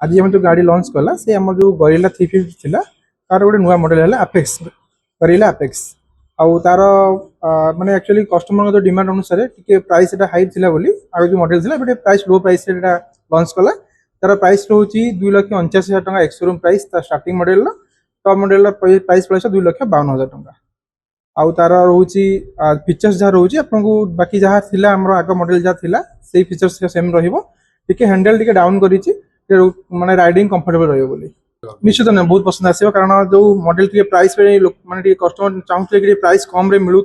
आज हम जो गाड़ी लॉन्च कला से आम जो गरिला 350 थिला तार गोटे नुआ मॉडल है अपेक्स गरिला अपेक्स आउ तार माने एक्चुअली कस्टमर जो डिमांड अनुसार टिके प्राइस एटा हाई थिला बोली आगे जो मॉडल थिला बट प्राइस लो प्राइस रे एटा लॉन्च कला तार प्राइस रहउची 2,49,000 टका एक्स शोरूम प्राइस ता starting model top model price पड़े 2,52,000 टका आउ तार रहउची फीचर्स जहाँ रहउची आपको बाकी जहाँ थिला हमरो आगे मॉडल जहाँ थिला सेही फीचर्स सेम रहिबो टिके हैंडल टिके डाउन करिची माने राइडिंग कंफर्टेबल रहिबो बोली निश्चित ना बहुत पसंद आसीबो कारण जो मॉडल टिके प्राइस पे माने टिके कस्टमर चाहूले कि प्राइस कम रे मिलू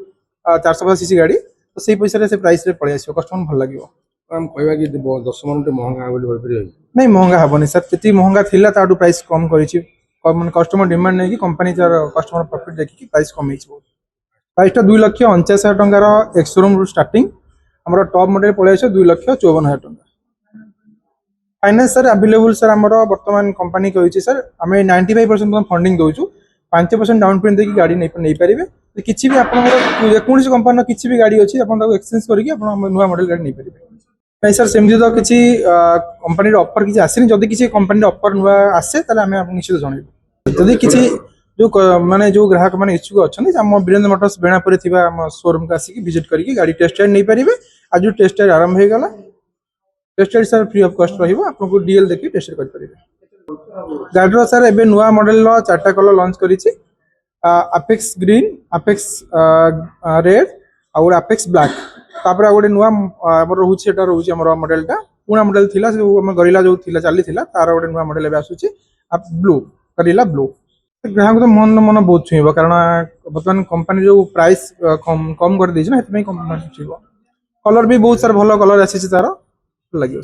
450 सीसी गाड़ी तो सेही पैसा रे से प्राइस रे पळे आसीबो कस्टमर भल लागिवो हम कहबा कि 10 मन महंगा बोली होई परियो नहीं महंगा हबनी सर जति महंगा थिला ताडू प्राइस कम करिची माने कस्टमर डिमांड नै कि कंपनी तार कस्टमर प्रॉफिट देखि कि प्राइस कम हिच प्राइस टा 2,49,000 टंकार एक्स शोरूम रू स्टार्टिंग हमर टॉप मॉडल पळे आछे 2,54,000 टंका फाइनेंस सर अवेलेबल सर हमरो वर्तमान कंपनी कहिछि सर हमें 95% फंडिंग दोछु 5% डाउन पेमेंट देकी गाड़ी नहीं पारे किसी भी आपन कोनसी कंपनी किसी भी गाड़ी अछि आपन ताको एक्सचेंज करके आपन नुवा मॉडल गाड़ी नहीं पारे नहीं सर सेमती तो किसी कंपनी ऑफर किसी आसेनी जदि किसी कंपनी ऑफर नुआ आसे ताले हमें आपन निश्चित जणाइबो जदि किसी जो माने जो ग्राहक माने इच्छुक अछन हम वीरेंद्र मोटर्स बेणापुर थिबा हम शोरूम का आसी विजिट करके गाड़ी टेस्ट राइड नहीं पारे आज जो टेस्ट राइड आरंभ हो गला test ride sir free of cost रहिबो आपको डीएल देखि टेस्ट कर परिबे गाड़ी सर एबे नुआ मॉडल लो चारटा कलर लॉन्च करिछि अपेक्स ग्रीन अपेक्स रेड और अपेक्स ब्लैक तापर गोटे नुआ हमर रहउछि एटा रहउछि हमर मॉडलटा पुना मॉडल थिला जो हम गरिला जो थिला चाली थिला तार गोटे नुआ मॉडल एबे आसुछि ब्लू गरिला ब्लू ग्राहक तो मन मन बहुत छुईब कारण बर्तमान कंपनी जो प्राइस कम कर देछि ना हेतमे कंपनी छुईब कलर भी बहुत सारा भलो कलर आसी तार लगे